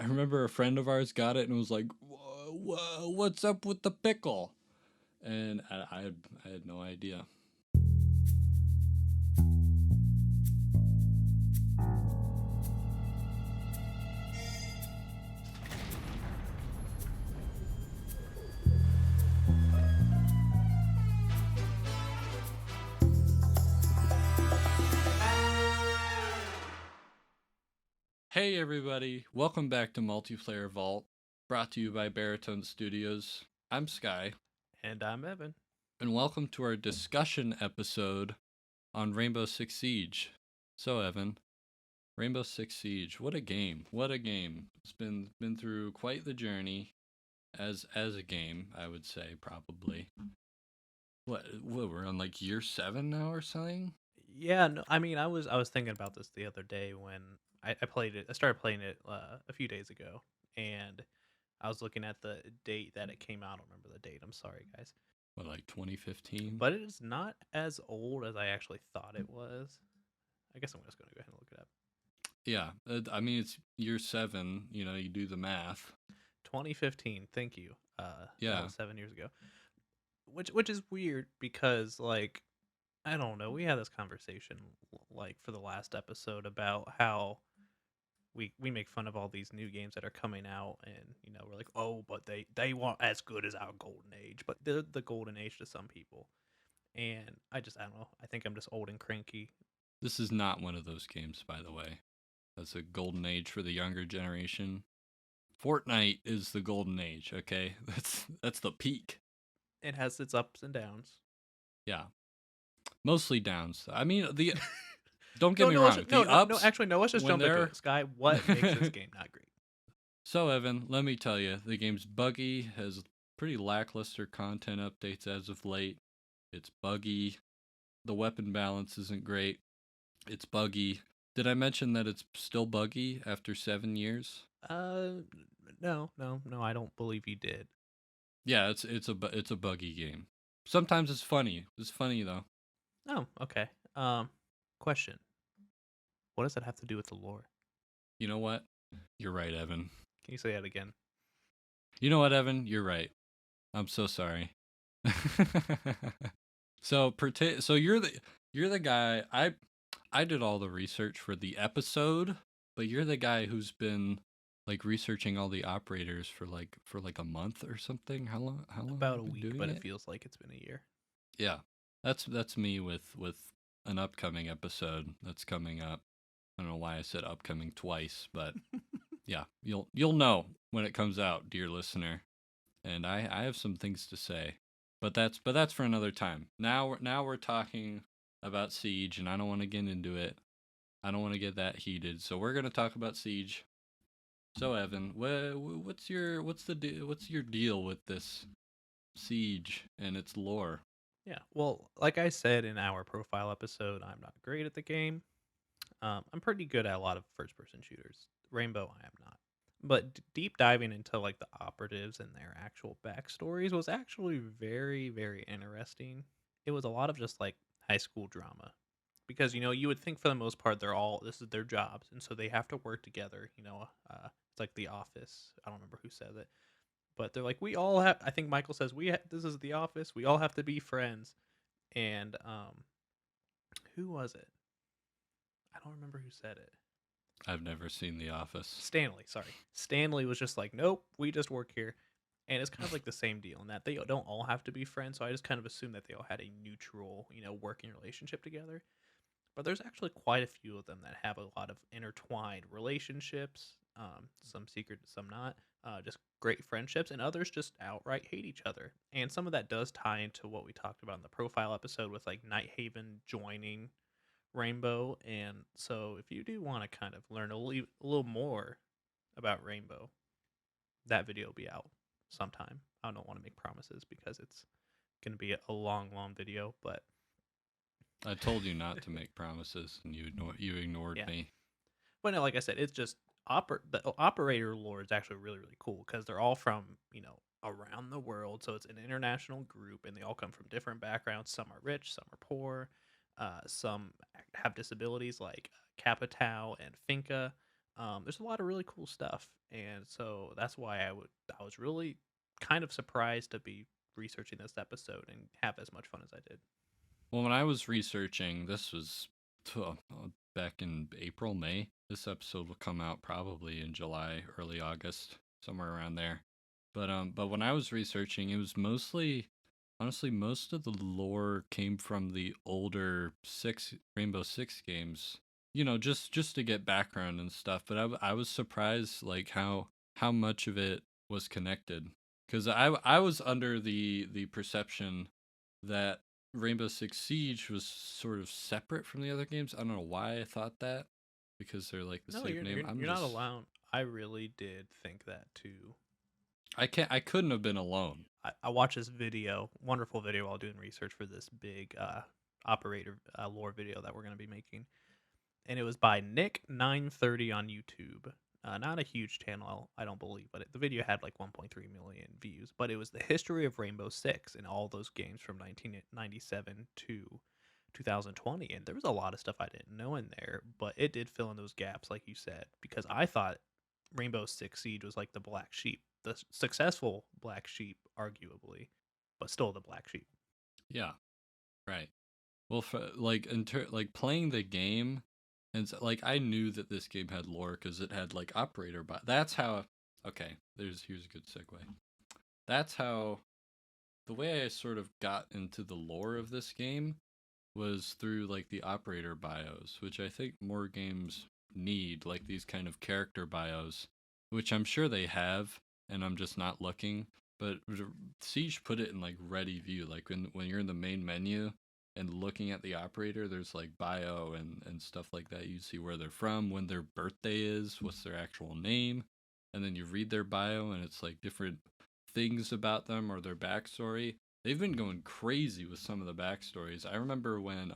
I remember a friend of ours got it and was like, what's up with the pickle? And I had no idea. Hey everybody, welcome back to Multiplayer Vault, brought to you by Baritone Studios. I'm Sky, And I'm Evan. and welcome to our discussion episode on Rainbow Six Siege. So Evan, Rainbow Six Siege, what a game! What a game! It's been through quite the journey as a game, I would say probably. What we're on like year 7 now or something? Yeah, no, I mean, I was thinking about this the other day when I played it. I started playing it a few days ago, and I was looking at the date that it came out. I don't remember the date. I'm sorry, guys, What, like 2015? but it is not as old as I actually thought it was. I guess I'm just going to go ahead and look it up. Yeah, I mean it's year 7, you do the math. 2015. Thank you. That Yeah. was 7 years ago. Which is weird because I don't know. We had this conversation like for the last episode about how we make fun of all these new games that are coming out, and we're like, oh, but they weren't as good as our golden age, but they're the golden age to some people. And I don't know, I think I'm just old and cranky. This is not one of those games, by the way. That's a golden age for the younger generation. Fortnite is the golden age, okay? That's the peak. It has its ups and downs. Yeah. Mostly downs. I mean, the don't get No, me no, wrong. The no, ups actually, no, let's just when jump into they're it. Sky, what makes this game not great? So Evan, let me tell you, the game's buggy, has pretty lackluster content updates as of late. It's buggy. The weapon balance isn't great. It's buggy. Did I mention that it's still buggy after 7 years? uh no, I don't believe you did. Yeah, it's a buggy game. Sometimes it's funny. It's funny though. Oh, okay. Question, what does that have to do with the lore? You know what? You're right, Evan. Can you say that again? You know what, Evan? You're right. I'm so sorry. So you're the guy. I did all the research for the episode, but you're the guy who's been like researching all the operators for like a month or something. How long have About you a been week, doing but it it? feels like it's been a year. Yeah. That's me with an upcoming episode that's coming up. I don't know why I said upcoming twice, but yeah, you'll know when it comes out, dear listener. And I have some things to say, but that's for another time. Now we're talking about Siege, and I don't want to get into it. I don't want to get that heated. So we're gonna talk about Siege. So Evan, what's your deal with this Siege and its lore? Yeah. Well, like I said in our profile episode, I'm not great at the game. I'm pretty good at a lot of first person shooters. Rainbow, I am not. But deep diving into like the operatives and their actual backstories was actually very, very interesting. It was a lot of just like high school drama. Because you would think for the most part this is their jobs, and so they have to work together. It's like The Office. I don't remember who said it, but they're like, we all have. I think Michael says this is The Office. We all have to be friends. And who was it? I don't remember who said it. I've never seen The Office. Stanley, sorry. Stanley was just like, nope, we just work here. And it's kind of like the same deal in that they don't all have to be friends. So I just kind of assumed that they all had a neutral, working relationship together. But there's actually quite a few of them that have a lot of intertwined relationships, some secret, some not, just great friendships, and others just outright hate each other. And some of that does tie into what we talked about in the profile episode with like Nighthaven joining Rainbow. And so if you do want to kind of learn a little more about Rainbow, that video will be out sometime. I don't want to make promises because it's going to be a long, long video, but I told you not to make promises, and you ignored yeah. me. But no, like I said, it's just the operator lore is actually really, really cool because they're all from around the world, so it's an international group, and they all come from different backgrounds. Some are rich, some are poor, some have disabilities like Capitao and Finca. There's a lot of really cool stuff, and so that's why I was really kind of surprised to be researching this episode and have as much fun as I did. Well, when I was researching, this was back in April, May. This episode will come out probably in July, early August, somewhere around there. But when I was researching, it was mostly, honestly, most of the lore came from the older Rainbow Six games. You know, just to get background and stuff. But I was surprised like how much of it was connected, because I was under the perception that Rainbow Six Siege was sort of separate from the other games. I don't know why I thought that, because they're like the No, same name. I'm you're not just alone. I really did think that too. I couldn't have been alone. I watched this video, wonderful video, while doing research for this big operator lore video that we're going to be making, and it was by Nick930 on YouTube. Not a huge channel, I don't believe, but the video had like 1.3 million views. But it was the history of Rainbow Six and all those games from 1997 to 2020, and there was a lot of stuff I didn't know in there, but it did fill in those gaps, like you said, because I thought Rainbow Six Siege was like the black sheep, the successful black sheep, arguably, but still the black sheep. Yeah, right. Well, for, like like playing the game, and like I knew that this game had lore because it had like operator. But that's how. Okay, here's a good segue. That's how the way I sort of got into the lore of this game was through like the operator bios, which I think more games need, like these kind of character bios, which I'm sure they have, and I'm just not looking. But Siege put it in like ready view, like when you're in the main menu and looking at the operator, there's like bio and stuff like that. You see where they're from, when their birthday is, what's their actual name, and then you read their bio, and it's like different things about them or their backstory. They've been going crazy with some of the backstories. I remember when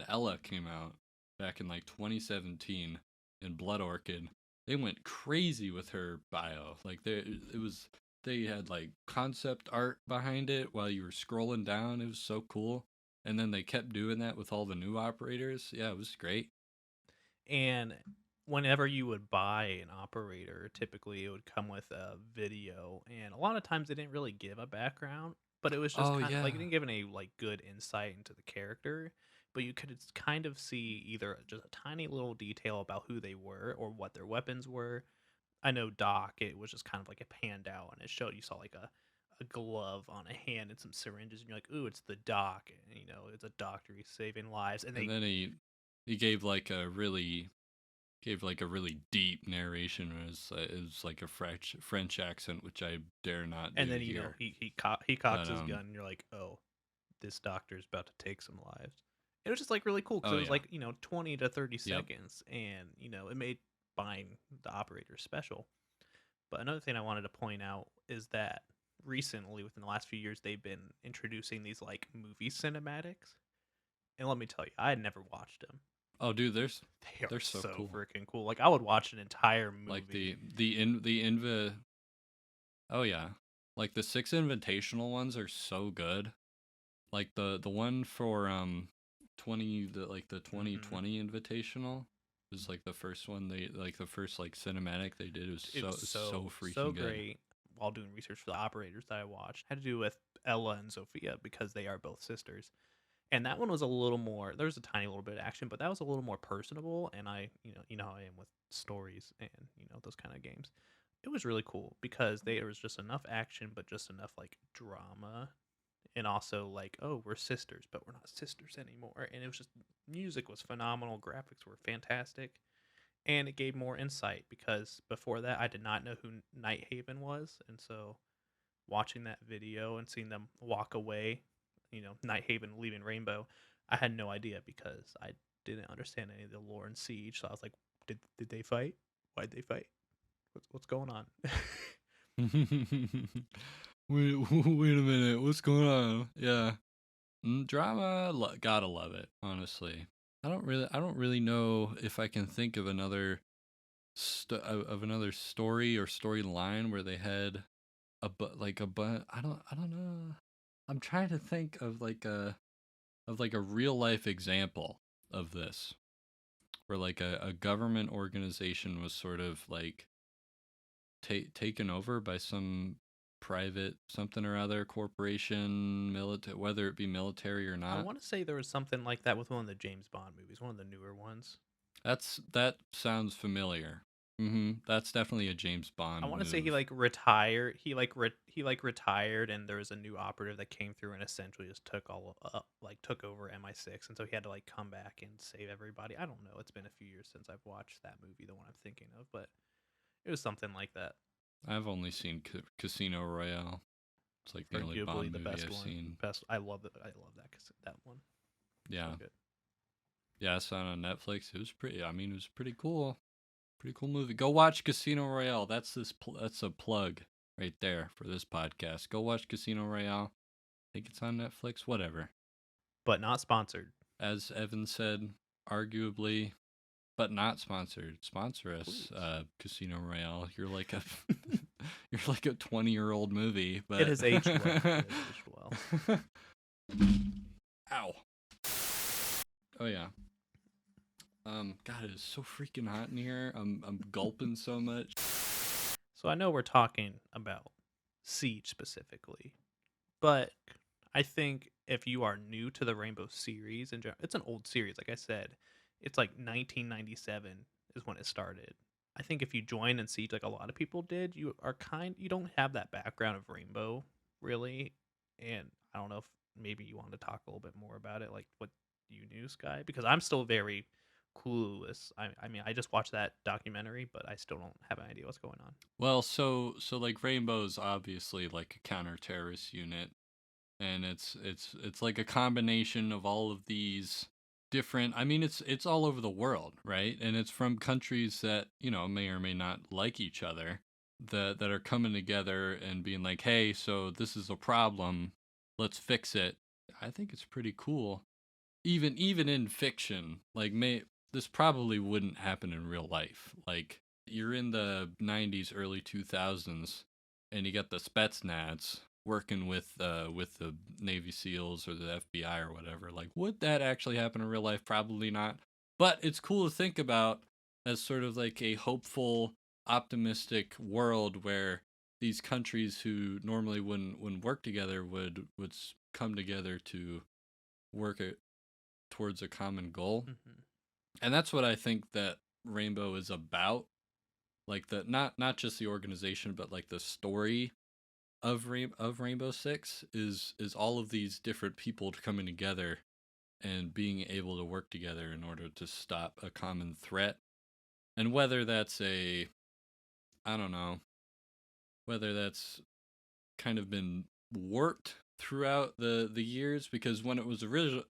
Ella came out back in like 2017 in Blood Orchid, they went crazy with her bio. Like they had like concept art behind it while you were scrolling down. It was so cool. And then they kept doing that with all the new operators. Yeah, it was great. And whenever you would buy an operator, typically it would come with a video, and a lot of times they didn't really give a background, but it was just Oh kind of like it yeah. didn't give any like good insight into the character, but you could kind of see either just a tiny little detail about who they were or what their weapons were. I know Doc, it was just kind of like a panned out, and it showed you saw like a glove on a hand and some syringes, and you're like, ooh, it's the Doc, and it's a doctor, he's saving lives, and And they then he gave like a really deep narration. It was like a French accent, which I dare not and do then here. he cocks But his gun, and you're like, oh, this doctor's about to take some lives. It was just like really cool because oh it was yeah, like 20 to 30 yep. seconds, and it made buying the operator special. But another thing I wanted to point out is that recently, within the last few years, they've been introducing these like movie cinematics, and let me tell you, I had never watched them. Oh dude, They are they're so so cool. freaking cool. Like I would watch an entire Like movie. the inva. Oh yeah, like the six invitational ones are so good. Like the one for Hmm. 2020 invitational was like the first one, they like the first like cinematic they did. It was It was so so freaking good. great. While doing research for the operators that I watched, had to do with Ella and Sophia because they are both sisters. And that one was a little more. There was a tiny little bit of action, but that was a little more personable. And you know how I am with stories and those kind of games. It was really cool because there was just enough action, but just enough like drama, and also like, oh, we're sisters, but we're not sisters anymore. And it was just music was phenomenal, graphics were fantastic, and it gave more insight because before that I did not know who Nighthaven was, and so watching that video and seeing them walk away, Nighthaven leaving Rainbow, I had no idea because I didn't understand any of the lore and Siege. So I was like, did they fight? Why'd they fight? What's going on? Wait a minute, what's going on? Yeah. Drama, gotta love it. Honestly, I don't really know if I can think of another of another story or storyline where they had like a I don't know. I'm trying to think of like a real life example of this. where like a government organization was sort of like taken over by some private something or other corporation, military, whether it be military or I not. want to say there was something like that with one of the James Bond movies, one of the newer ones. That sounds familiar. That's definitely a James I Bond want to say he move. like retired. He retired, and there was a new operative that came through and essentially just took all like took over MI6, and so he had to like come back and save everybody. I don't know. It's been a few years since I've watched that movie, the one I'm thinking of, but it was something like that. I've only seen Casino Royale. It's like the only Arguably Bond the movie best I've one. seen. Best. I love it. I love that one. So Yeah, good. yeah, I saw it on Netflix. It was pretty. I mean, it was pretty cool. Pretty cool movie. Go watch Casino Royale. That's a plug right there for this podcast. Go watch Casino Royale. I think it's on Netflix. Whatever. But not sponsored. As Evan said, arguably, but not sponsored. Sponsor us, Please. Casino Royale. You're like a you're like a 20-year-old movie, It but has aged well. It has aged well. Ow. Oh yeah. God, it is so freaking hot in here. I'm gulping so much. So I know we're talking about Siege specifically, but I think if you are new to the Rainbow series, and it's an old series, like I said, it's like 1997 is when it started. I think if you join in Siege, like a lot of people did, you don't have that background of Rainbow really, and I don't know if maybe you want to talk a little bit more about it, like what you knew, Sky, because I'm still very clueless. I mean, I just watched that documentary, but I still don't have an idea what's going on. Well, so like Rainbow's obviously like a counter-terrorist unit, and it's like a combination of all of these different. I mean, it's all over the world, right? And it's from countries that may or may not like each other, that are coming together and being like, hey, so this is a problem, let's fix it. I think it's pretty cool. Even in fiction, like this probably wouldn't happen in real life. Like you're in the 90s, early 2000s, and you got the Spetsnaz working with the Navy SEALs or the FBI or whatever. Like, would that actually happen in real life? Probably not. But it's cool to think about as sort of like a hopeful, optimistic world where these countries who normally wouldn't work together would come together to work towards a common goal. Hmm. And that's what I think that Rainbow is about. Like the not just the organization, but like the story of Rainbow Six is all of these different people coming together and being able to work together in order to stop a common threat. And whether that's I don't know, whether that's kind of been warped throughout the years, because when it was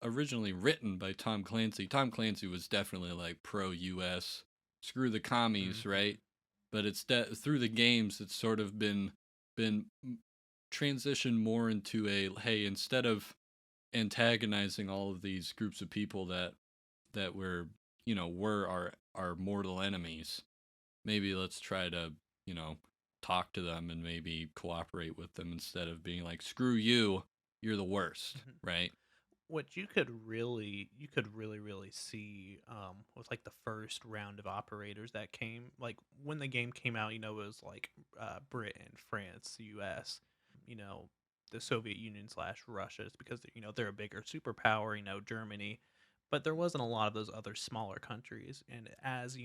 originally written by Tom Clancy was definitely like pro US, screw the commies, Hmm. right? But it's through the games it's sort of been transitioned more into a, hey, instead of antagonizing all of these groups of people that were our mortal enemies, maybe let's try to, you know, talk to them and maybe cooperate with them instead of being like, screw you, you're the worst, Hmm. right? What you could really see with like the first round of operators that came, like when the game came out, it was like Britain, France, US, you know, the Soviet Union slash Russia, it's because they're a bigger superpower, Germany, but there wasn't a lot of those other smaller countries. And as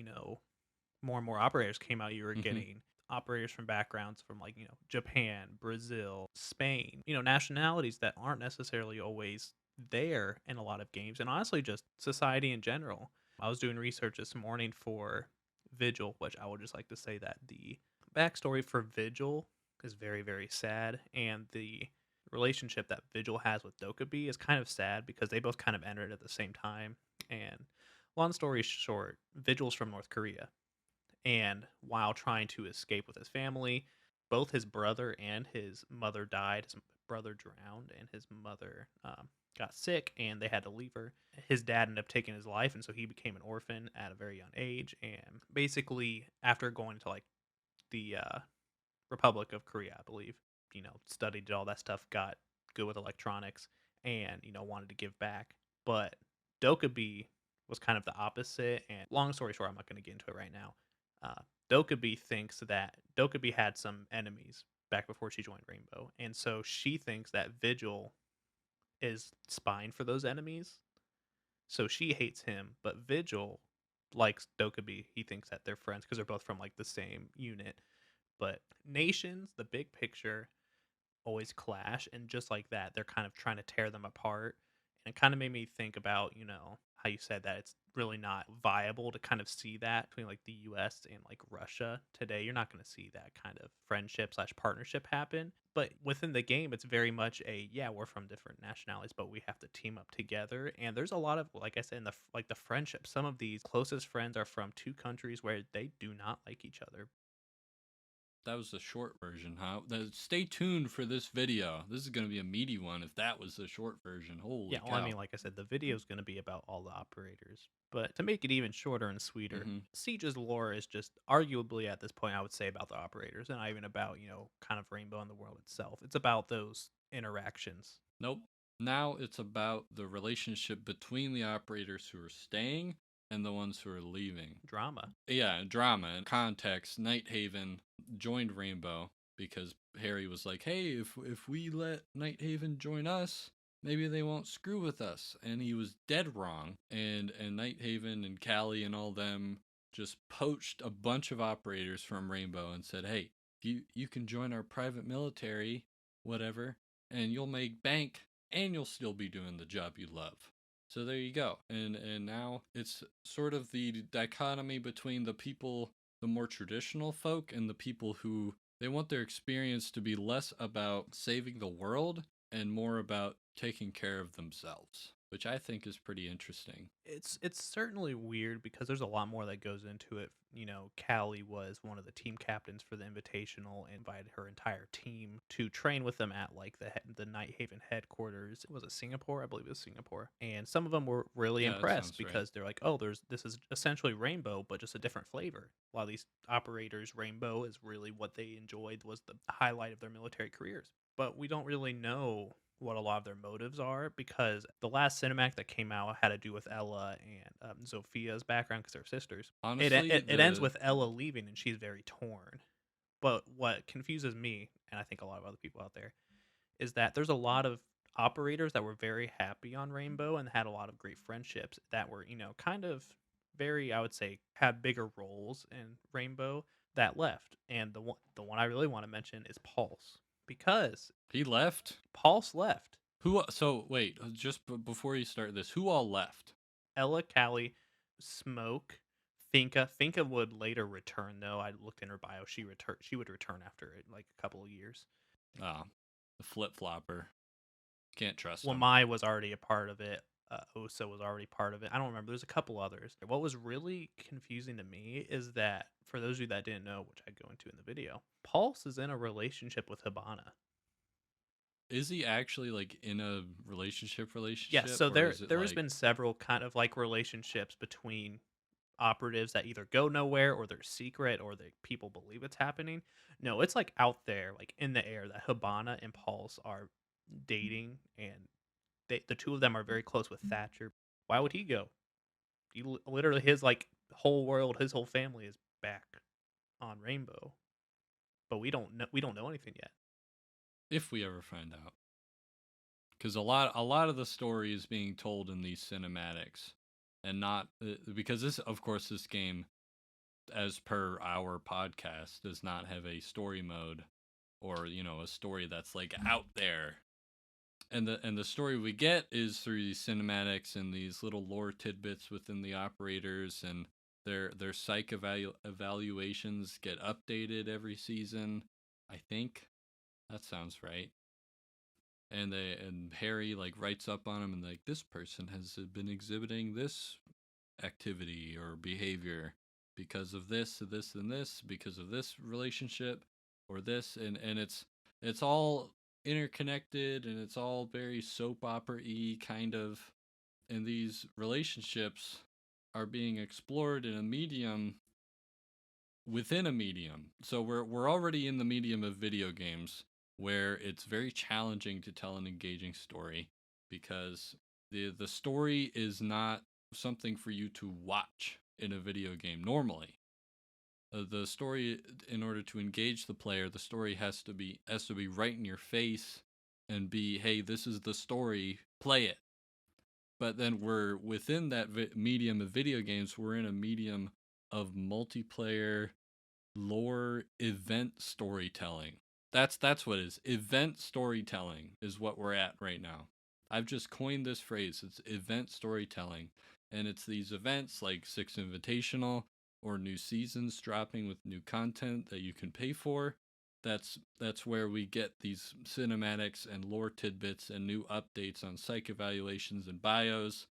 more and more operators came out, you were Hmm. getting operators from backgrounds from like Japan, Brazil, Spain, nationalities that aren't necessarily always there in a lot of games, and honestly just society in general. I was doing research this morning for Vigil, which I would just like to say that the backstory for Vigil is very very sad, and the relationship that Vigil has with Dokkaebi is kind of sad because they both kind of entered at the same time. And long story short, Vigil's from North Korea, and while trying to escape with his family, both his brother and his mother died. His brother drowned, and his mother got sick, and they had to leave her. His dad ended up taking his life, and so he became an orphan at a very young age. And basically, after going to like the Republic of Korea, I believe, studied all that stuff, got good with electronics, and wanted to give back. But Dokkaebi was kind of the opposite. And long story short, I'm not going to get into it right now. Uh, Dokkaebi thinks that Dokkaebi had some enemies back before she joined Rainbow, and so she thinks that Vigil is spying for those enemies. So she hates him, but Vigil likes Dokkaebi. He thinks that they're friends because they're both from like the same unit. But nations, the big picture, always clash, and just like that, they're kind of trying to tear them apart. And it kind of made me think about, how you said that it's really not viable to kind of see that between like the US and like Russia today. You're not going to see that kind of friendship slash partnership happen. But within the game, it's very much a, yeah, we're from different nationalities, but we have to team up together. And there's a lot of, like I said, in the friendship. Some of these closest friends are from two countries where they do not like each other. That was the short version, huh? Stay tuned for this video. This is going to be a meaty one if that was the short version. Yeah, Holy well, I cow. mean, like I said, the video is going to be about all the operators. But to make it even shorter and sweeter, Mm-hmm. Siege's lore is just arguably at this point, I would say, about the operators and not even about, kind of Rainbow and the world itself. It's about those interactions. Nope. Now it's about the relationship between the operators who are staying and the ones who are leaving. Drama. Yeah, drama and context. Nighthaven joined Rainbow because Harry was like, "Hey, if we let Nighthaven join us, maybe they won't screw with us." And he was dead wrong. And Nighthaven and Callie and all them just poached a bunch of operators from Rainbow and said, "Hey, you can join our private military, whatever, and you'll make bank and you'll still be doing the job you love." So there you go. And now it's sort of the dichotomy between the people, the more traditional folk, and the people who they want their experience to be less about saving the world and more about taking care of themselves, which I think is pretty interesting. It's certainly weird because there's a lot more that goes into it. Callie was one of the team captains for the Invitational and invited her entire team to train with them at like the Night Haven headquarters. Was it Singapore? I believe it was Singapore. And some of them were really Yeah, that impressed sounds right. because they're like, "Oh, this is essentially Rainbow, but just a different flavor." A lot of these operators, Rainbow is really what they enjoyed, was the highlight of their military careers. But we don't really know what a lot of their motives are because the last cinematic that came out had to do with Ella and Zophia's background because they're sisters. It, Honestly, it it ends the with Ella leaving and she's very torn. But what confuses me, and I think a lot of other people out there, is that there's a lot of operators that were very happy on Rainbow and had a lot of great friendships that were, kind of very, I would say, have bigger roles in Rainbow that left. And the one I really want to mention is Pulse because he left. Pulse left. Who? So wait, just before you start this, who all left? Ella, Callie, Smoke, Finka. Finka would later return though. I looked in her bio. She would return after it, like a couple of years. Ah, the flip flopper. Can't trust him. Wamai was already a part of it. Osa was already part of it. I don't remember. There's a couple others. What was really confusing to me is that for those of you that didn't know, which I go into in the video, Pulse is in a relationship with Hibana. Is he actually like in a Yeah, relationship so or there is it there has like been several kind of like relationships between operatives that either go nowhere or they're secret or that people believe it's happening. No, it's like out there, like in the air that Hibana and Pulse are dating, and the two of them are very close with Thatcher. Why would he go? Literally his like whole world, his whole family is back on Rainbow, but we don't know anything yet. if we ever find out? Because a lot of the story is being told in these cinematics, and not because this, of course, this game, as per our podcast, does not have a story mode or a story that's like out there. And the story we get is through these cinematics and these little lore tidbits within the operators, and their evaluations get updated every season. I think that sounds right. And Harry like writes up on him and like, this person has been exhibiting this activity or behavior because of this and this, because of this relationship or this, and it's all interconnected, and it's all very soap opera-y kind of, and these relationships are being explored in a medium within a medium. So we're already in the medium of video games where it's very challenging to tell an engaging story because the story is not something for you to watch in a video game normally. The story, in order to engage the player, the story has to be right in your face and be, hey, this is the story, play it. But then we're within that medium of video games, we're in a medium of multiplayer lore event storytelling. That's what it is. Event storytelling is what we're at right now. I've just coined this phrase. It's event storytelling. And it's these events like Six Invitational or new seasons dropping with new content that you can pay for. That's where we get these cinematics and lore tidbits and new updates on psych evaluations and bios.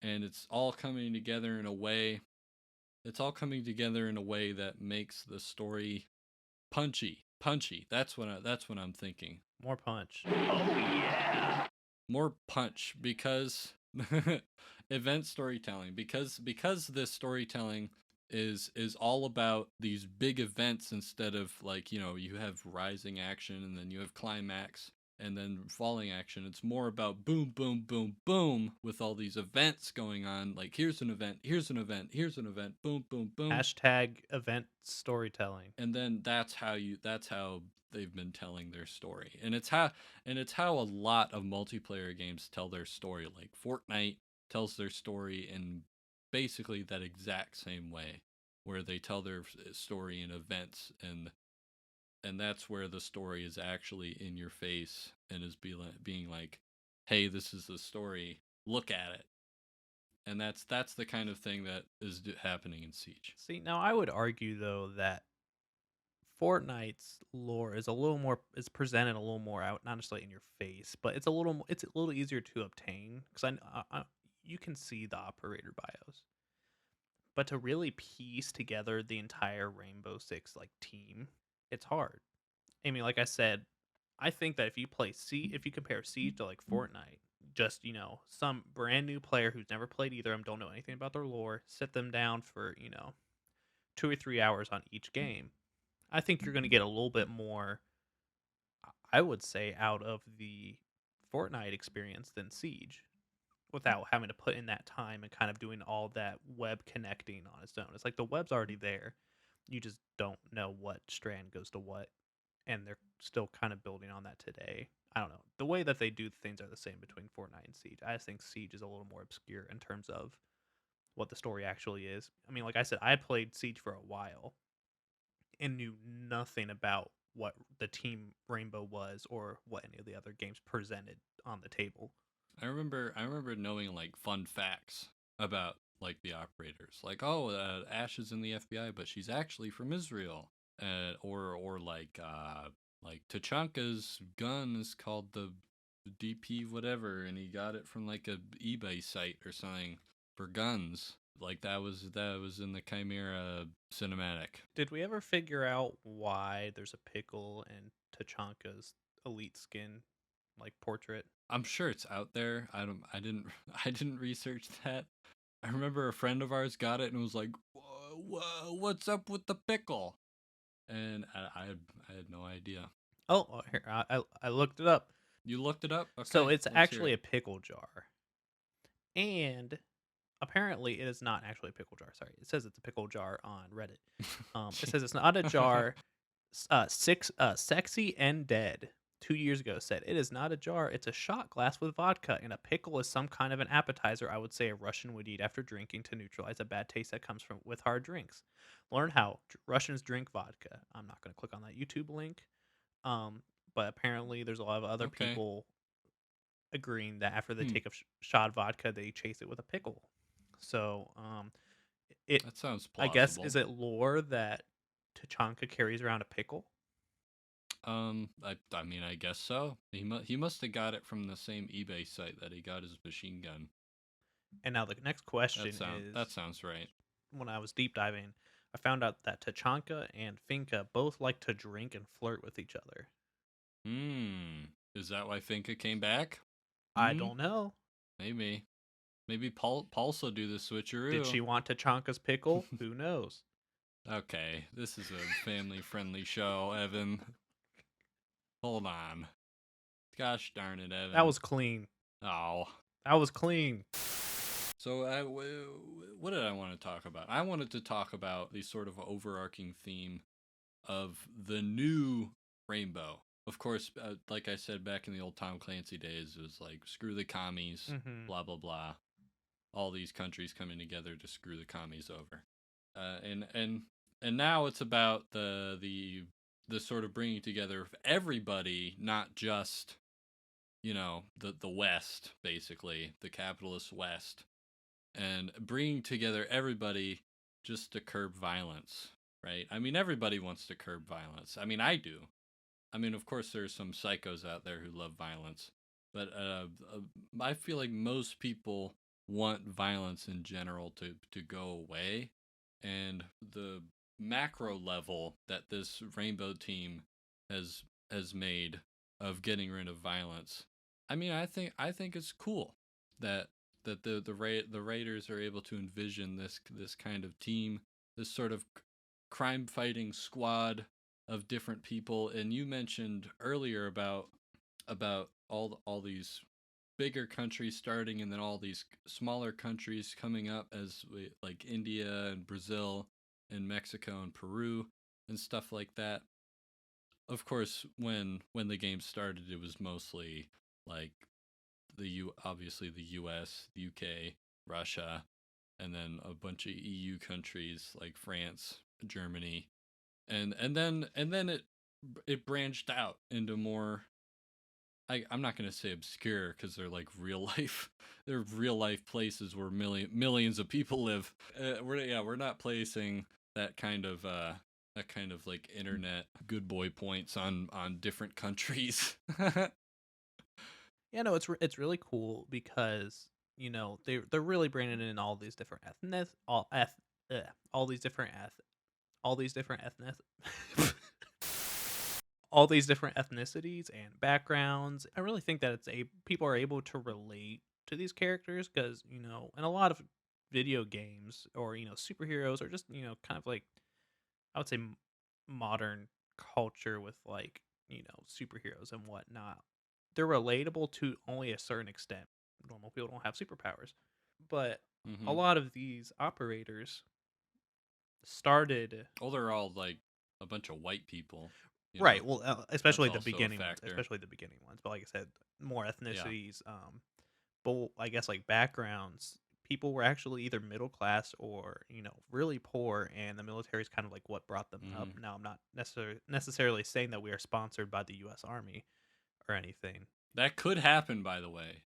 And it's all coming together in a way that makes the story punchy. That's what I'm thinking. More punch. More punch because event storytelling, because this storytelling is all about these big events instead of, like, you have rising action and then you have climax and then falling action. It's more about boom, boom, boom, boom with all these events going on. Like, here's an event, boom, boom, boom. Hashtag event storytelling. And then that's how they've been telling their story. And it's how a lot of multiplayer games tell their story. Like Fortnite tells their story in basically that exact same way, where they tell their story in events, and that's where the story is actually in your face and is being like, hey, this is the story, look at it. And that's the kind of thing that is happening in Siege. See, now I would argue though that Fortnite's lore is presented a little more out, not necessarily in your face, but it's a little easier to obtain because you can see the operator bios. But to really piece together the entire Rainbow Six like team, it's hard. I mean, like I said, I think that if you compare Siege to like Fortnite, just some brand new player who's never played either of them, don't know anything about their lore, sit them down for 2 or 3 hours on each game, I think you're going to get a little bit more, I would say, out of the Fortnite experience than Siege, without having to put in that time and kind of doing all that web connecting on its own. It's like the web's already there. You just don't know what strand goes to what, and they're still kind of building on that today. I don't know. The way that they do things are the same between Fortnite and Siege. I just think Siege is a little more obscure in terms of what the story actually is. I mean, like I said, I played Siege for a while and knew nothing about what the Team Rainbow was or what any of the other games presented on the table. I remember knowing like fun facts about like the operators, like, oh, Ash is in the FBI, but she's actually from Israel, or like Tachanka's gun is called the DP whatever, and he got it from like a eBay site or something for guns. Like that was in the Chimera cinematic. Did we ever figure out why there's a pickle in Tachanka's elite skin like portrait? I'm sure it's out there. I didn't I didn't research that. I remember a friend of ours got it and was like, what's up with the pickle? And I had no idea. Oh, here I looked it up. You looked it up? Okay. So it's actually a pickle jar. And apparently it is not actually a pickle jar. Sorry. It says it's a pickle jar on Reddit. It says it's not a jar. Sexy and Dead 2 years ago said it is not a jar, it's a shot glass with vodka, and a pickle is some kind of an appetizer I would say a Russian would eat after drinking to neutralize a bad taste that comes from with hard drinks. Learn how Russians drink vodka. I'm not going to click on that YouTube link, but apparently there's a lot of other people agreeing that after they take a shot of vodka, they chase it with a pickle. So that sounds plausible. I guess, is it lore that Tachanka carries around a pickle? I mean, I guess so. He must have got it from the same eBay site that he got his machine gun. And now the next question is... That sounds right. When I was deep diving, I found out that Tachanka and Finka both like to drink and flirt with each other. Is that why Finka came back? I don't know. Maybe Pulse will do the switcheroo. Did she want Tachanka's pickle? Who knows? Okay, this is a family-friendly show, Evan. Hold on. Gosh darn it, Evan. That was clean. Oh. That was clean. So, what did I want to talk about? I wanted to talk about the sort of overarching theme of the new Rainbow. Of course, like I said back in the old Tom Clancy days, it was like screw the commies, Hmm. blah blah blah. All these countries coming together to screw the commies over. And now it's about the sort of bringing together of everybody, not just the West, basically the capitalist West, and bringing together everybody just to curb violence, right? I mean, everybody wants to curb violence. I mean, I do. I mean, of course, there's some psychos out there who love violence, but I feel like most people want violence in general to go away, and the macro level that this rainbow team has has made of getting rid of violence. I mean, I think it's cool that the Raiders are able to envision this kind of team, this sort of crime fighting squad of different people. And you mentioned earlier about all these bigger countries starting, and then all these smaller countries coming up like India and Brazil and Mexico and Peru and stuff like that. Of course, when the game started, it was mostly like obviously the US, the UK, Russia, and then a bunch of EU countries like France, Germany, and then it branched out into more. I'm not gonna say obscure because they're like real life. They're real life places where millions of people live. We're not placing that kind of like internet good boy points on different countries. Yeah, no, it's really cool because they're really bringing in all these different all these different all these different all these different ethnicities and backgrounds. I really think that people are able to relate to these characters because in a lot of video games or superheroes or just kind of like I would say modern culture with like superheroes and whatnot. They're relatable to only a certain extent. Normal people don't have superpowers, but a Hmm. lot of these operators started Well, they're all like a bunch of white people. right. Well, That's especially the also a beginning ones, factor. But like I said, more Yeah. ethnicities. But I guess like backgrounds. People were actually either middle class or really poor, and the military is kind of like what brought them up. Hmm. Now, I'm not necessarily saying that we are sponsored by the U.S. Army or anything. That could happen, by the way.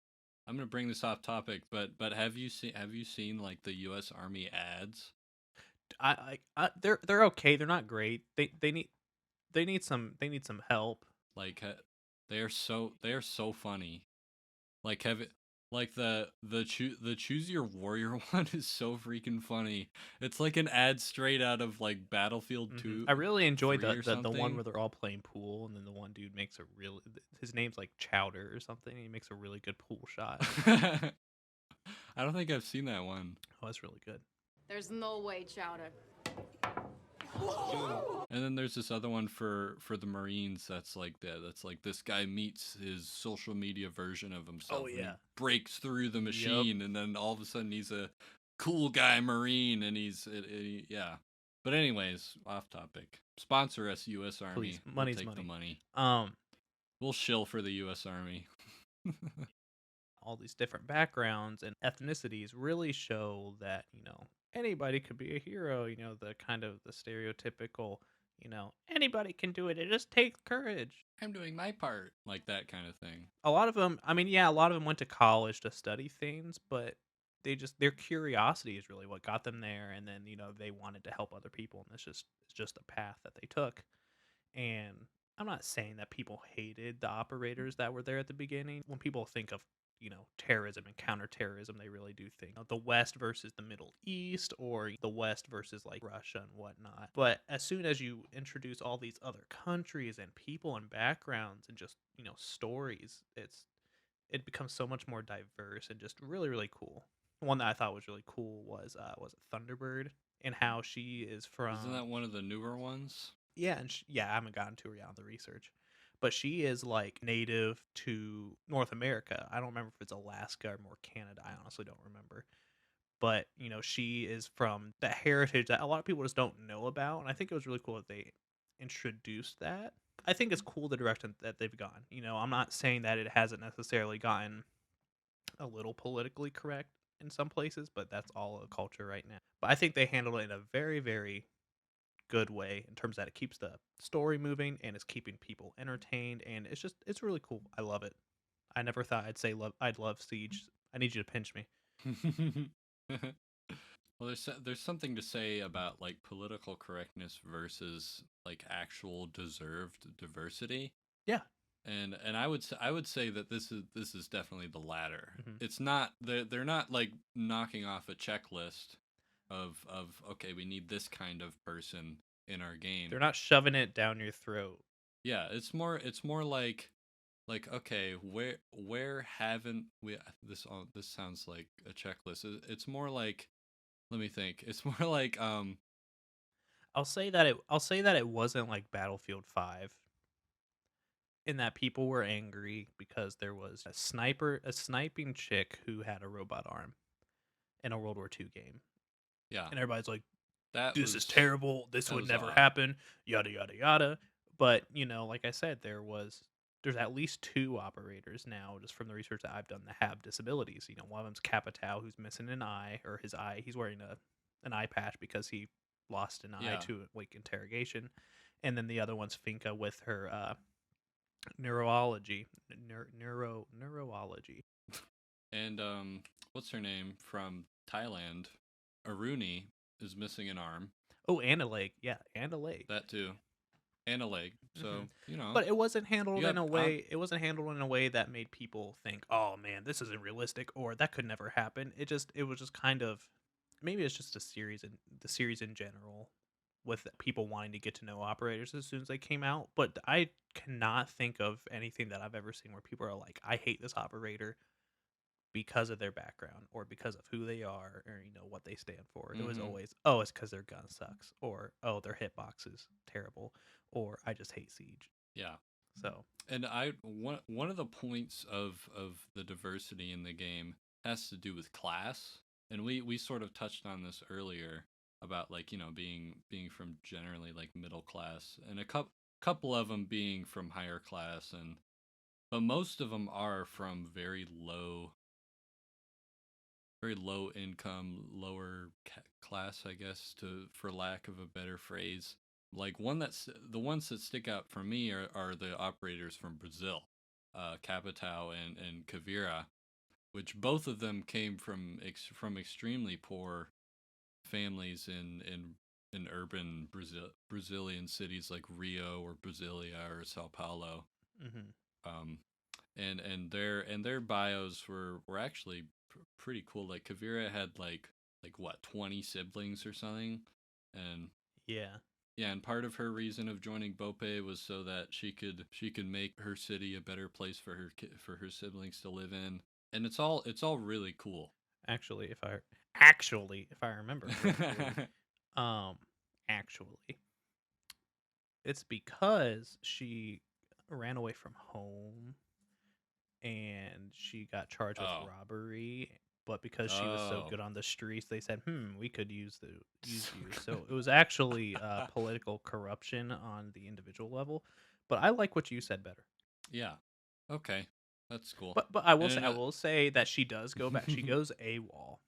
I'm gonna bring this off topic, but have you seen like the U.S. Army ads? They're okay. They're not great. They need some help. Like they are so funny. Like have it like the choose your warrior one is so freaking funny. It's like an ad straight out of like Battlefield I 2 really enjoyed 3 the, or the one something. where they're all playing pool, and then the one dude makes a really his name's like Chowder or something. And he makes a really good pool shot. I don't think I've seen that one. Oh, that's really good. There's no way, Chowder. And then there's this other one for the Marines that's like this guy meets his social media version of Oh himself, and he yeah. breaks through the Yep. machine, and then all of a sudden he's a cool guy Marine, and yeah. But anyways, off topic. Sponsor us, US Please, Army. We'll money's take the money. money. Um, We'll shill for the US Army. all these different backgrounds and ethnicities really show that anybody could be a hero. The kind of the stereotypical anybody can do it. It just takes courage. I'm doing my part, like that kind of thing. A lot of them, I mean, yeah, a lot of them went to college to study things, but their curiosity is really what got them there, and then they wanted to help other people, and it's just a path that they took. And I'm not saying that people hated the operators that were there at the beginning. When people think of terrorism and counterterrorism, they really do think of the West versus the Middle East, or the West versus like Russia and whatnot. But as soon as you introduce all these other countries and people and backgrounds and just stories, it becomes so much more diverse and just really really cool. One that I thought was really cool was it Thunderbird, and how she is Isn't from. that one of the newer ones? Yeah, and yeah, I haven't gotten to her yet on the research, but she is like native to North America. I don't remember if it's Alaska or more Canada. I honestly don't remember, but she is from that heritage that a lot of people just don't know about, and I think it was really cool that they introduced that. I think it's cool the direction that they've gone. I'm not saying that it hasn't necessarily gotten a little politically correct in some places, but that's all a culture right now. But I think they handled it in a very, very good way in terms that it keeps the story moving and it's keeping people entertained, and it's really cool. I love it. I never thought I'd love Siege. I need you to pinch me. Well, there's something to say about like political correctness versus like actual deserved diversity. Yeah. And I would say that this is definitely the latter. Hmm. It's not they're not like knocking off a checklist of okay, we need this kind of person in our game. They're not shoving it down your throat. Yeah, it's more like okay, where haven't we this sounds like a checklist. It's more like, let me think. It's more like I'll say that it wasn't like Battlefield 5 in that people were angry because there was a sniping chick who had a robot arm in a World War II game. yeah, And everybody's like, that this is was terrible. This that would was never odd. happen. Yada yada yada. But like I said, there's at least two operators now, just from the research that I've done, that have disabilities. One of them's Capitao, who's missing an eye, or his eye. He's wearing an eye patch because he lost an eye Yeah. to like interrogation. And then the other one's Finka with her neurology, neurology. And what's her name from Thailand? Aruni is missing an arm. Oh, and a leg. Yeah, and a leg. That too. And a leg. Hmm. So, you know, But it wasn't handled you in have a way. It wasn't handled in a way that made people think, "Oh man, this isn't realistic," or "That could never happen." It was just kind of, maybe it's just a series and the series in general, with people wanting to get to know operators as soon as they came out. But I cannot think of anything that I've ever seen where people are like, "I hate this operator because of their background or because of who they are or what they stand for." It was mhm. always, "Oh, it's because their gun sucks," or "Oh, their hitbox is terrible," or "I just hate Siege." Yeah. So And one of the points of the diversity in the game has to do with class. And we sort of touched on this earlier about like, being from generally like middle class, and a couple of them being from higher class, and but most of them are from very low income, lower class, I guess, to for lack of a better phrase. Like the ones that stick out for me are the operators from Brazil, Capitao and Kavira, which both of them came from extremely poor families in urban Brazilian cities like Rio or Brasilia or Sao Paulo. hmm Um, and their bios were actually pretty cool. Like Kavira had like what, 20 siblings or something, and yeah, yeah, and part of her reason of joining Bope was so that she could make her city a better place for for her siblings to live in, and it's all really cool. actually, if I remember correctly, um, actually, it's because she ran away from home and she got charged with Oh, robbery. But because she was so oh, good on the streets, they said, we could use you." So it was actually political corruption on the individual level. But I like what you said better. yeah, okay, that's cool. But And I will say that she does go back. She goes AWOL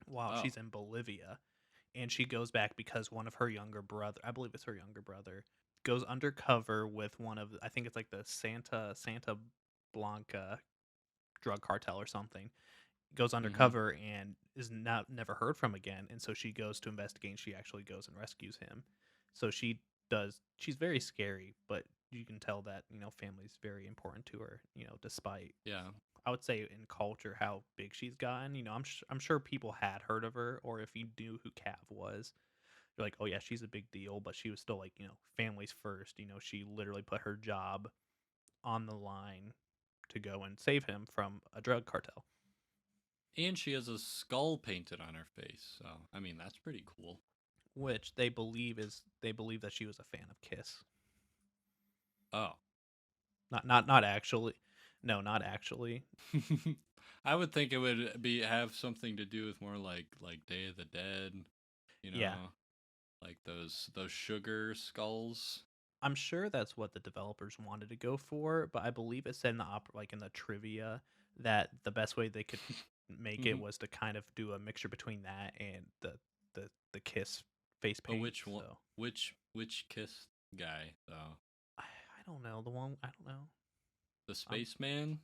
while oh, she's in Bolivia, and she goes back because one of her younger brother, I believe it's her younger brother, goes undercover with one of, I think it's like the Santa Blanca drug cartel or something. Goes mm-hmm, undercover and is not never heard from again, and so she goes to investigate, and she actually goes and rescues him. So she's very scary, but you can tell that family's very important to her, despite, yeah. I would say, in culture, how big she's gotten. I'm sure people had heard of her, or if you knew who Cav was, you're like, "Oh yeah, she's a big deal," but she was still like, families first. She literally put her job on the line to go and save him from a drug cartel, And she has a skull painted on her face, so I mean that's pretty cool. which they believe that she was a fan of Kiss. Oh. Not actually. No, not actually. I would think it would have something to do with more like Day of the Dead, you Yeah, know, like those sugar skulls. I'm sure that's what the developers wanted to go for, but I believe it said in the like in the trivia that the best way they could make it Mhm. was to kind of do a mixture between that and the Kiss face But paint. which one? So Which Kiss guy though? I don't know the one. I don't know. The I'm spaceman,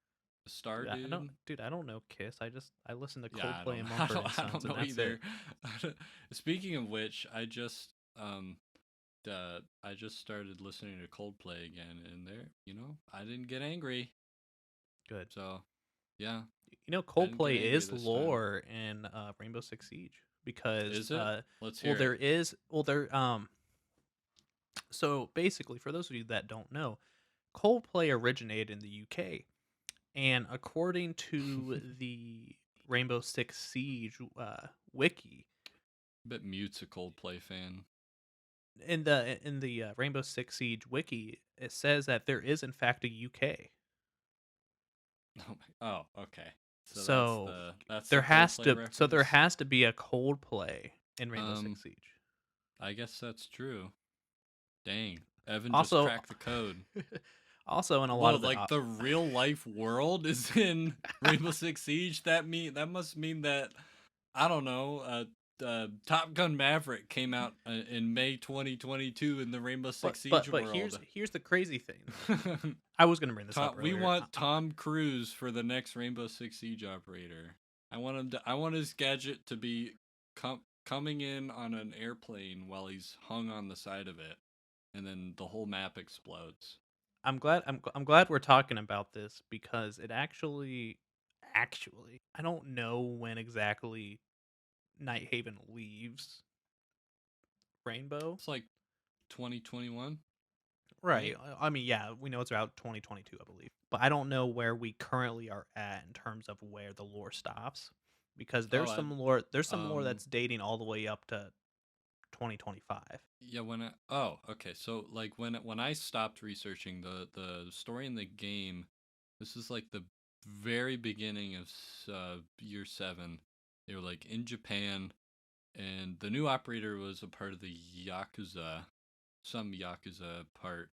the star dude. dude. I don't know Kiss. I listen to Yeah, I Coldplay don't and know. Mumford and I Sons, don't and know that's it. either. Speaking of which, I just started listening to Coldplay again, and I didn't get angry. Good. So, yeah, You know, I didn't get Coldplay angry is this time. lore in Rainbow Six Siege because Is it? Let's well hear it. there is well there so basically for those of you that don't know, Coldplay originated in the UK, and according to the Rainbow Six Siege wiki, Bet Mute's a Coldplay fan. in the Rainbow Six Siege wiki, it says that there is in fact a UK. Oh, okay. So So that's the Coldplay there reference. has to be a Coldplay in Rainbow Um, Six Siege. I guess that's true. Dang, Evan just Also, cracked the code. also in a lot Whoa, of the like the real life world is in Rainbow Six Siege. That must mean that I don't know. Top Gun Maverick came out in May 2022 in the Rainbow Six Siege but world. here's the crazy thing. I was gonna bring this up We earlier. want Tom Cruise for the next Rainbow Six Siege operator. I want his gadget to be coming in on an airplane while he's hung on the side of it, and then the whole map explodes. I'm glad we're talking about this because it actually I don't know when exactly Night Haven leaves Rainbow. It's like 2021, Right. right? I mean, yeah, we know it's about 2022, I believe. But I don't know where we currently are at in terms of where the lore stops because Oh, I there's some lore um that's dating all the way up to 2025. yeah, oh, okay. So like when I stopped researching the story in the game, this is like the very beginning of year 7. They were like in Japan, and the new operator was a part of the Yakuza, some Yakuza part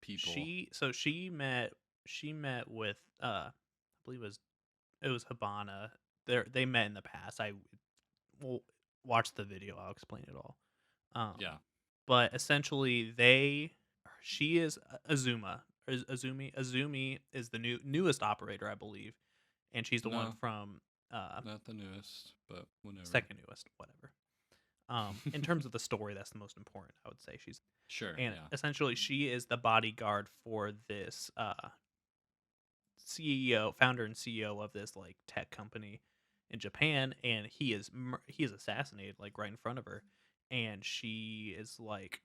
people. She met with I believe it was Habana. They met in the past. I will watch the video. I'll explain it all. Yeah. But essentially, she is Azuma. Azumi is the newest operator, I believe, and she's the one No, from not the newest, but whatever. second newest, whatever. In terms of the story, that's the most important. I would say she's Sure, and yeah. essentially she is the bodyguard for this CEO, founder and CEO of this like tech company in Japan, and he is assassinated like right in front of her, and she is like,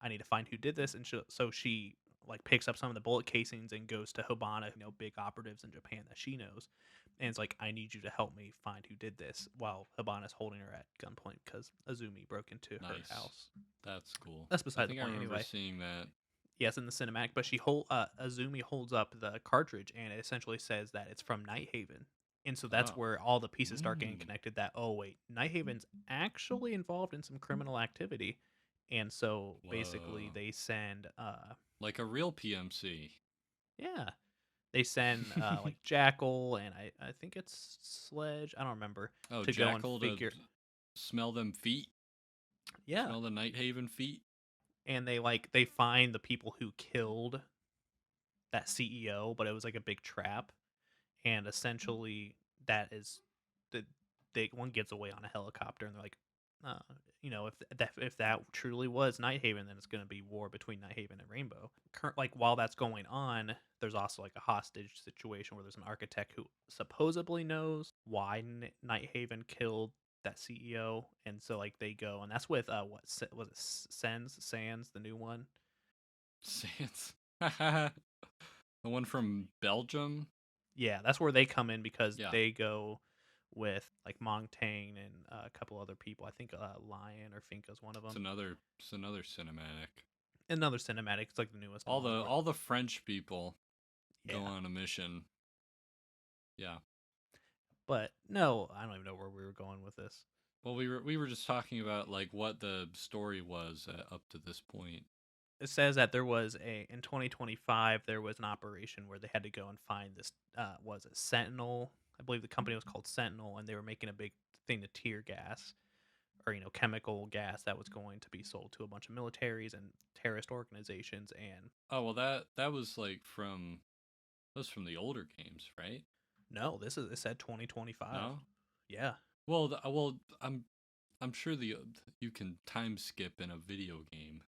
I need to find who did this, and so she like picks up some of the bullet casings and goes to Hobana, big operatives in Japan that she knows, and it's like, I need you to help me find who did this, while Hobana's holding her at gunpoint because Azumi broke into her Nice. house. That's cool. That's I beside the think I point remember anyway. seeing that. Yes, in the cinematic, but Azumi holds up the cartridge and it essentially says that it's from Nighthaven. And so that's Oh. where all the pieces start getting Mm. connected that, oh wait, Nighthaven's actually involved in some criminal activity. And so basically Whoa. they send Like a real PMC. yeah, they send like Jackal and I think it's Sledge, I don't remember, Oh, to go and Jackal to figure smell them feet? yeah, Smell the Nighthaven feet? and they find the people who killed that CEO, but it was like a big trap, and essentially that is the one gets away on a helicopter, and they're like, uh, if that truly was Nighthaven, then it's going to be war between Nighthaven and Rainbow. Like while that's going on, there's also like a hostage situation where there's an architect who supposedly knows why Nighthaven killed that CEO, and so like they go, and that's with was it Sands, the new one. Sans. The one from Belgium? Yeah, that's where they come in because Yeah. they go with like Mongtang and a couple other people. I think Lion or Finka's one of them. It's another cinematic. Another cinematic. It's like the newest one. All the French people go Yeah, on a mission. Yeah. But no, I don't even know where we were going with this. Well, we were just talking about like what the story was up to this point. It says that there was in 2025 there was an operation where they had to go and find this was it Sentinel? I believe the company was called Sentinel, and they were making a big thing of tear gas or chemical gas that was going to be sold to a bunch of militaries and terrorist organizations. And Oh well, that was like from the older games, right? no, it said 2025. No. Yeah. Well, I'm sure you can time skip in a video game.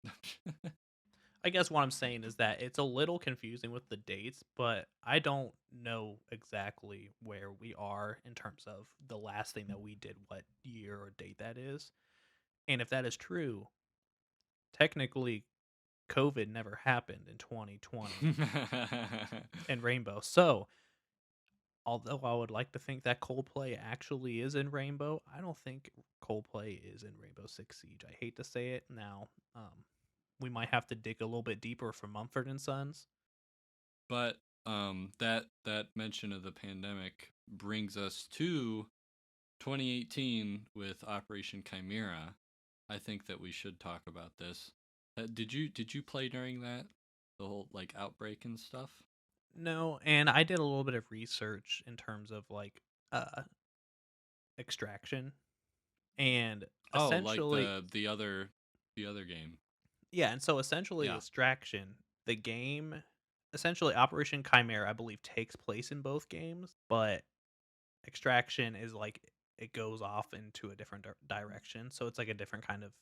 I guess what I'm saying is that it's a little confusing with the dates, but I don't know exactly where we are in terms of the last thing that we did, what year or date that is. And if that is true, technically COVID never happened in 2020 in Rainbow. So, although I would like to think that Coldplay actually is in Rainbow, I don't think Coldplay is in Rainbow Six Siege. I hate to say it now. We might have to dig a little bit deeper for Mumford and Sons. But that mention of the pandemic brings us to 2018 with Operation Chimera. I think that we should talk about this. Did you play during that, the whole like outbreak and stuff? No, and I did a little bit of research in terms of like extraction, and Oh, like essentially, the other game. yeah, and so essentially Yeah. extraction, the game, essentially Operation Chimera, I believe takes place in both games, but extraction is like it goes off into a different direction, so it's like a different kind of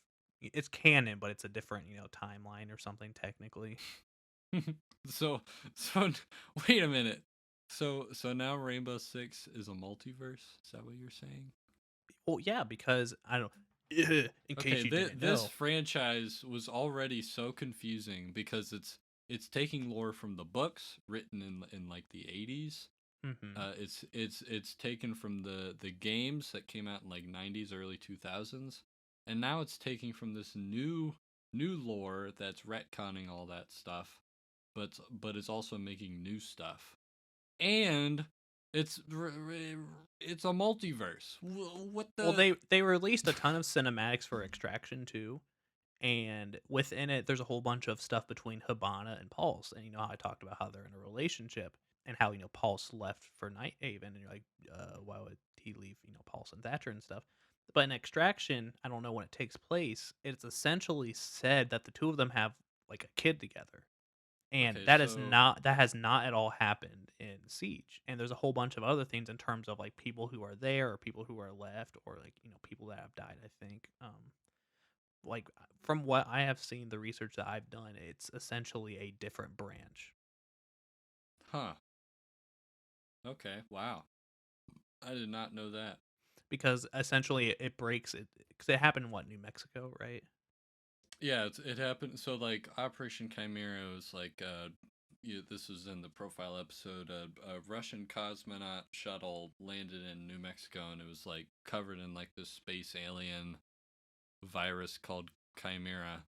it's canon, but it's a different, timeline or something technically. so so wait a minute. So now Rainbow Six is a multiverse? Is that what you're saying? Well, yeah, because I don't in case Okay, you didn't this know. franchise was already so confusing because it's taking lore from the books written in like the 80s. Mhm. It's taken from the games that came out in like 90s, early 2000s, and now it's taking from this new lore that's retconning all that stuff, but it's also making new stuff, and it's it's a multiverse. What Well, the? they released a ton of cinematics for Extraction too, and within it, there's a whole bunch of stuff between Hibana and Pulse. And you know how I talked about how they're in a relationship, and how Pulse left for Nighthaven, and you're like, why would he leave? Pulse and Thatcher and stuff. But in Extraction, I don't know when it takes place. It's essentially said that the two of them have like a kid together, and Okay, that has not at all happened in Siege. And there's a whole bunch of other things in terms of like people who are there or people who are left, or like people that have died, I think. Like from what I have seen, the research that I've done, it's essentially a different branch. huh? Okay, wow. I did not know that. Because essentially it breaks it, because it happened in what, New Mexico, right? Yeah, it happened. So like Operation Chimera was like this was in the profile episode. A Russian cosmonaut shuttle landed in New Mexico, and it was like covered in like this space alien virus called Chimera,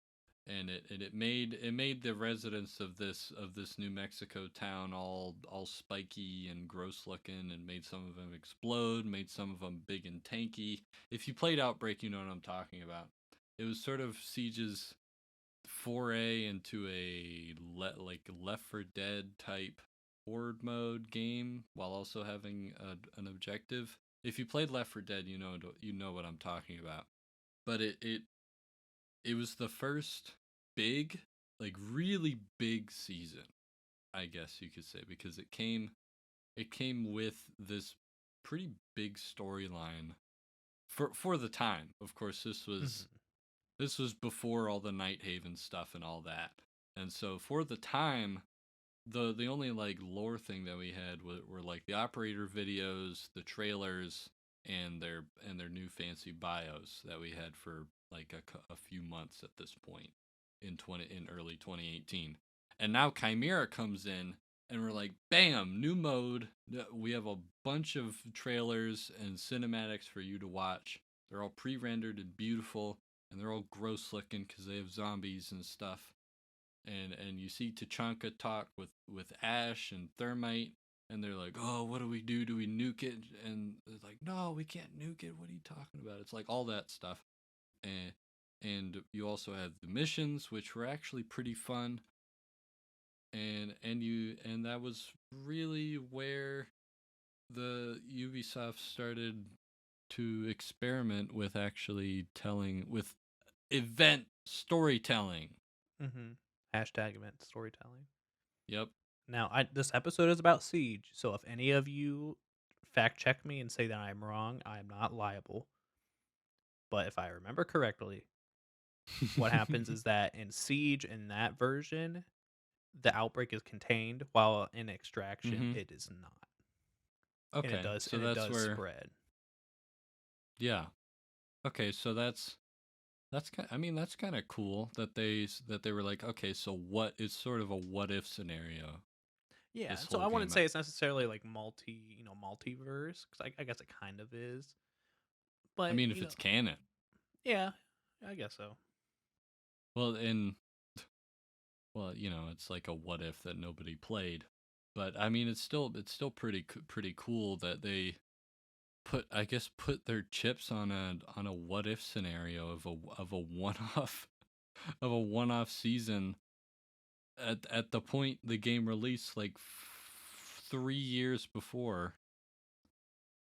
and it made the residents of this New Mexico town all spiky and gross looking, and made some of them explode, made some of them big and tanky. If you played Outbreak, you know what I'm talking about. It was sort of Siege's foray into a like Left 4 Dead type horde mode game, while also having an objective. If you played Left 4 Dead, you know what I'm talking about. But it was the first big, like really big season, I guess you could say, because it came with this pretty big storyline for the time. Of course, this was Hmm. this was before all the Nighthaven stuff and all that. And so for the time, the only like lore thing that we had were like the operator videos, the trailers, and their new fancy bios that we had for like a few months at this point in early 2018. And now Chimera comes in, and we're like, bam, new mode. We have a bunch of trailers and cinematics for you to watch. They're all pre-rendered and beautiful, and they're all gross looking because they have zombies and stuff. And you see Tachanka talk with Ash and Thermite, and they're like, "Oh, what do we do? Do we nuke it?" And it's like, "No, we can't nuke it. What are you talking about?" It's like all that stuff, and you also had the missions, which were actually pretty fun, and that was really where the Ubisoft started to experiment with actually telling with event storytelling. Mm-hmm. Hashtag event storytelling. Yep. Now, this episode is about Siege, so if any of you fact check me and say that I'm wrong, I am not liable. But if I remember correctly, what happens is that in Siege, in that version, the outbreak is contained, while in Extraction, Hmm. it is not, and it Okay, does so that's where, spread. yeah. Okay, so that's kind. I mean, that's kind of cool that they were like, okay, so what is sort of a what if scenario? Yeah, This so whole I wouldn't game. say it's necessarily like multiverse, because I guess it kind of is. I But mean, if it's canon. yeah, I guess so. Well, it's like a what if that nobody played, but I mean, it's still pretty cool that they put their chips on a what if scenario of a one off of a one off season at the point the game released, like 3 years before.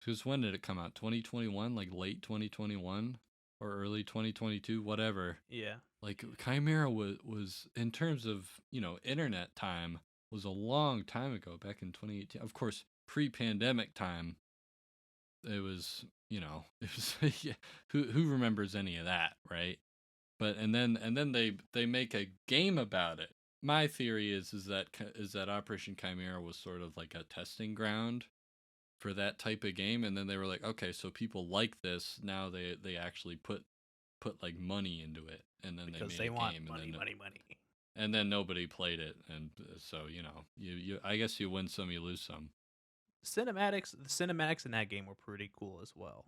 Because when did it come out? 2021, like late 2021 or early 2022, whatever. Yeah. Like Chimera was in terms of internet time, was a long time ago, back in 2018. Of course, pre-pandemic time, it was it was yeah, who remembers any of that, right? But and then they make a game about it. My theory is that Operation Chimera was sort of like a testing ground for that type of game, and then they were like, okay, so people like this now. They actually put like money into it, and then they Because made they a want game, and money, then money, money. nobody played it, and so you I guess you win some, you lose some. The cinematics in that game were pretty cool as well,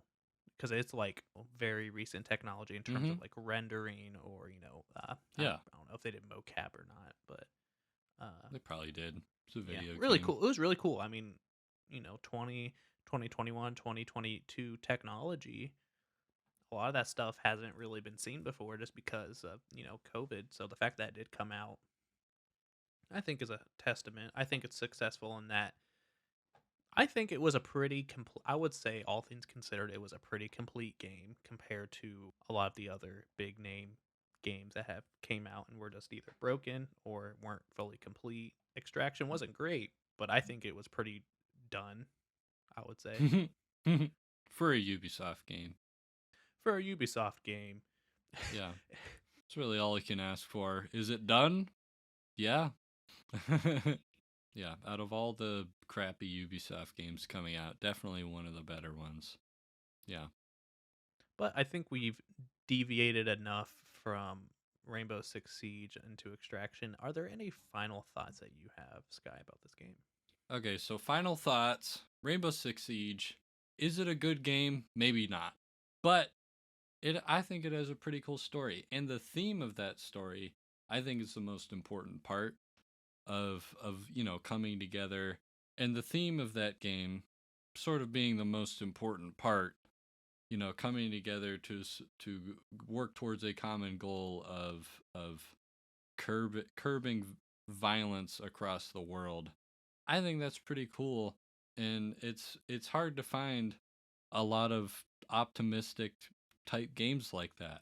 because it's like very recent technology in terms Mm-hmm. of like rendering, or Yeah, I don't know if they did mocap or not, but they probably did. It's a yeah, video really game. cool. It was really cool. I mean, 2021, 2022 technology, a lot of that stuff hasn't really been seen before, just because of COVID. So the fact that it did come out, I think, is a testament. I think it's successful in that. I think it was a pretty complete. I would say, all things considered, it was a pretty complete game compared to a lot of the other big name games that have came out and were just either broken or weren't fully complete. Extraction wasn't great, but I think it was pretty done, I would say, For a Ubisoft game. for a Ubisoft game. Yeah, it's really all you can ask for. Is it done? Yeah. Yeah, out of all the crappy Ubisoft games coming out, definitely one of the better ones. Yeah. But I think we've deviated enough from Rainbow Six Siege into Extraction. Are there any final thoughts that you have, Sky, about this game? Okay, so final thoughts. Rainbow Six Siege. Is it a good game? Maybe not. But I think it has a pretty cool story. And the theme of that story, I think, is the most important part of coming together. And the theme of that game sort of being the most important part, coming together to work towards a common goal of curbing violence across the world. I think that's pretty cool, and it's hard to find a lot of optimistic type games like that.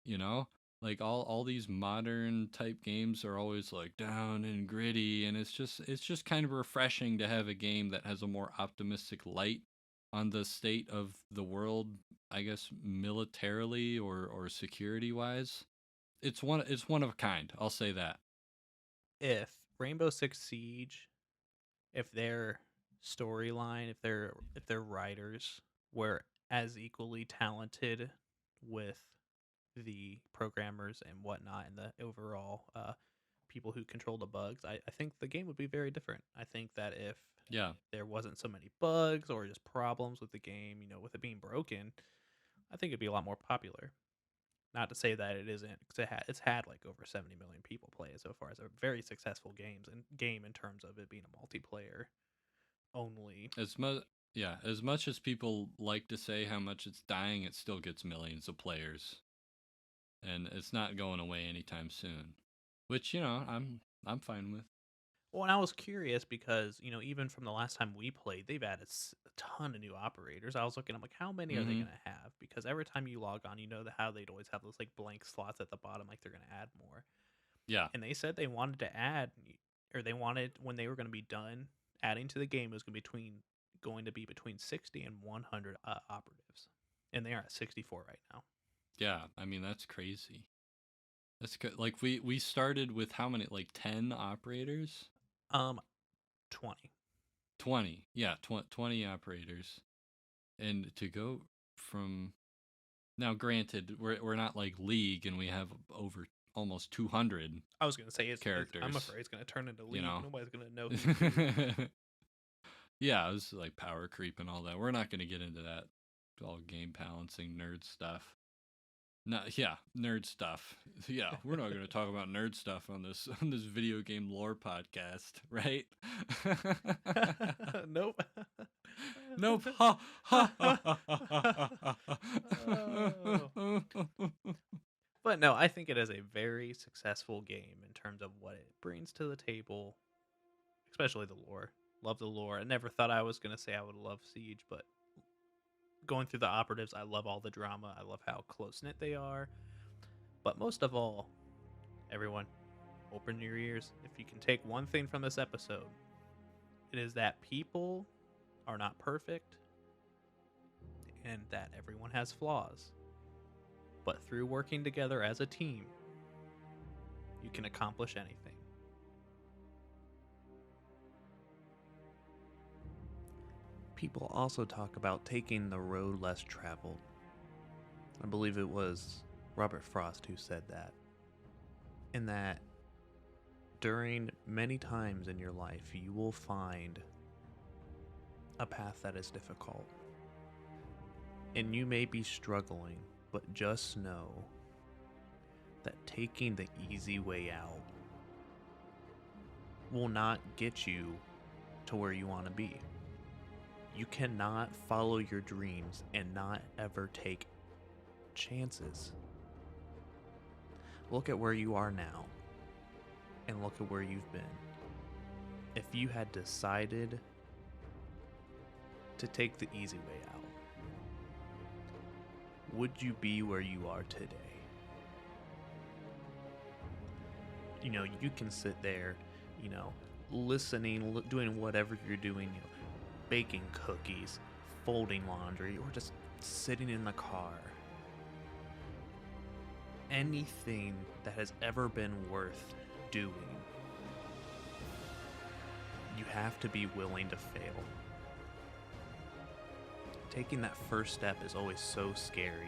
You know, like all these modern type games are always like down and gritty, and it's just kind of refreshing to have a game that has a more optimistic light on the state of the world, I guess, militarily or security wise. It's one of a kind, I'll say that. If Rainbow Six Siege, if their storyline, if their writers were as equally talented with the programmers and whatnot, and the overall people who control the bugs, I think the game would be very different. I think that if Yeah. there wasn't so many bugs or just problems with the game, with it being broken, I think it'd be a lot more popular. Not to say that it isn't, because it's had like over 70 million people play it so far. It's a very successful game in terms of it being a multiplayer. only. As much, yeah, as much as people like to say how much it's dying, it still gets millions of players, and it's not going away anytime soon. Which I'm fine with. Well, and I was curious because, even from the last time we played, they've added a ton of new operators. I was looking, I'm like, how many are they Hmm. going to have? Because every time you log on, how they'd always have those like blank slots at the bottom, like they're going to add more. Yeah, And they said they wanted to add, or they wanted when they were going to be done adding to the game, it was going to be between 60 and 100 operatives, and they are at 64 right now. yeah. I mean, that's crazy. That's good. Like we started with how many? Like 10 operators. 20. 20. Yeah, 20 operators. And to go from now, granted, we're not like League, and we have over almost 200 I was going to say I'm characters. afraid it's going to turn into You League. know. Nobody's going to know who's who. Yeah, it was like power creep and all that. We're not going to get into that. It's all game balancing nerd stuff. No, yeah, nerd stuff. Yeah, we're not going to talk about nerd stuff on this video game lore podcast, right? Nope. Nope. Ha ha ha ha Oh. ha. But no, I think it is a very successful game in terms of what it brings to the table, especially the lore. Love the lore. I never thought I was going to say I would love Siege, but going through the operatives, I love all the drama. I love how close knit they are. But most of all, everyone, open your ears. If you can take one thing from this episode, it is that people are not perfect and that everyone has flaws. But through working together as a team, you can accomplish anything. People also talk about taking the road less traveled. I believe it was Robert Frost who said that. And that during many times in your life, you will find a path that is difficult. And you may be struggling, but just know that taking the easy way out will not get you to where you want to be. You cannot follow your dreams and not ever take chances. Look at where you are now and look at where you've been. If you had decided to take the easy way out, would you be where you are today? You can sit there, listening, doing whatever you're doing, baking cookies, folding laundry, or just sitting in the car. Anything that has ever been worth doing, you have to be willing to fail. Taking that first step is always so scary,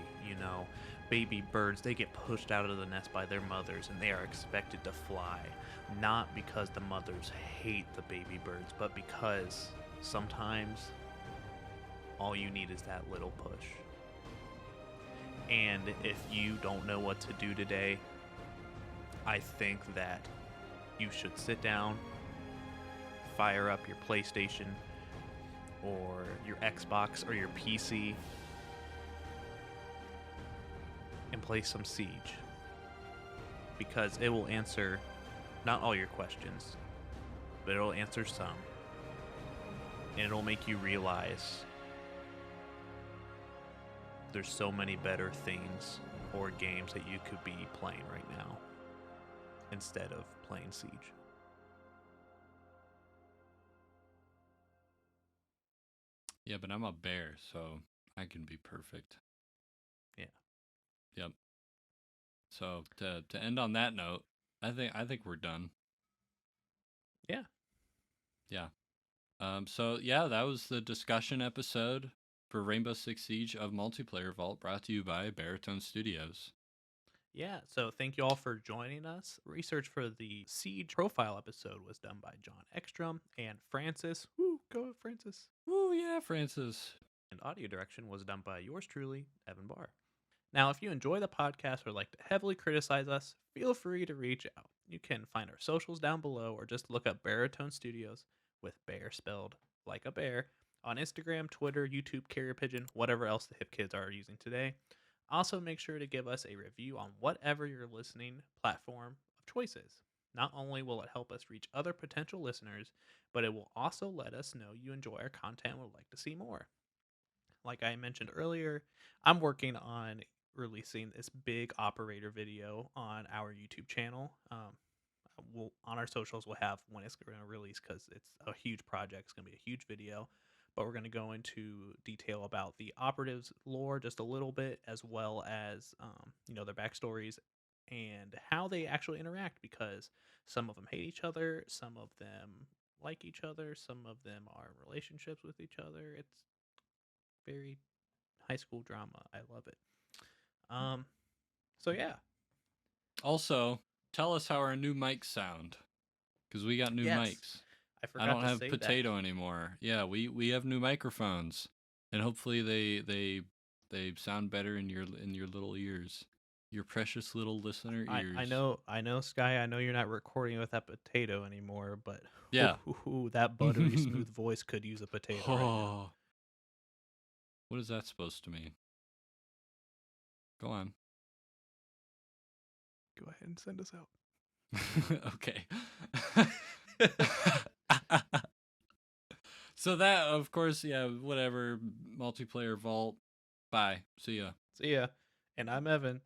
Baby birds, they get pushed out of the nest by their mothers and they are expected to fly. Not because the mothers hate the baby birds, but because sometimes all you need is that little push. And if you don't know what to do today, I think that you should sit down, fire up your PlayStation or your Xbox or your PC and play some Siege, because it will answer not all your questions, but it'll answer some, and it'll make you realize there's so many better things or games that you could be playing right now instead of playing Siege. Yeah, but I'm a bear, so I can be perfect. Yeah. Yep. So to end on that note, I think we're done. Yeah. Yeah. So yeah, that was the discussion episode for Rainbow Six Siege of Multiplayer Vault, brought to you by Baritone Studios. Yeah, so thank you all for joining us. Research for the Siege profile episode was done by John Ekstrom and Francis. Woo, go Francis. Woo, yeah, Francis. And audio direction was done by yours truly, Evan Barr. Now, if you enjoy the podcast or like to heavily criticize us, feel free to reach out. You can find our socials down below or just look up Baritone Studios with Bear spelled like a bear, on Instagram, Twitter, YouTube, Carrier Pigeon, whatever else the hip kids are using today. Also, make sure to give us a review on whatever your listening platform of choice is. Not only will it help us reach other potential listeners, but it will also let us know you enjoy our content and would like to see more. Like I mentioned earlier, I'm working on releasing this big operator video on our YouTube channel. We'll on our socials we'll have when it's going to release because it's a huge project. It's going to be a huge video, but we're going to go into detail about the operatives lore just a little bit, as well as their backstories and how they actually interact. Because some of them hate each other, some of them like each other, some of them are in relationships with each other. It's very high school drama. I love it. Um, so yeah, Also, tell us how our new mics sound, because we got new yes, mics. I I forgot don't to have say potato anymore. Yeah, we have new microphones, and hopefully they sound better in your little ears, your precious little listener that. ears. I know, Sky. I know you're not recording with that potato anymore, but Yeah. that buttery smooth voice could use a potato right now. Oh, what is that supposed to mean? Go on. Go ahead and send us out. Okay. So that, of course, yeah, whatever. Multiplayer Vault. Bye. See ya. See ya. And I'm Evan.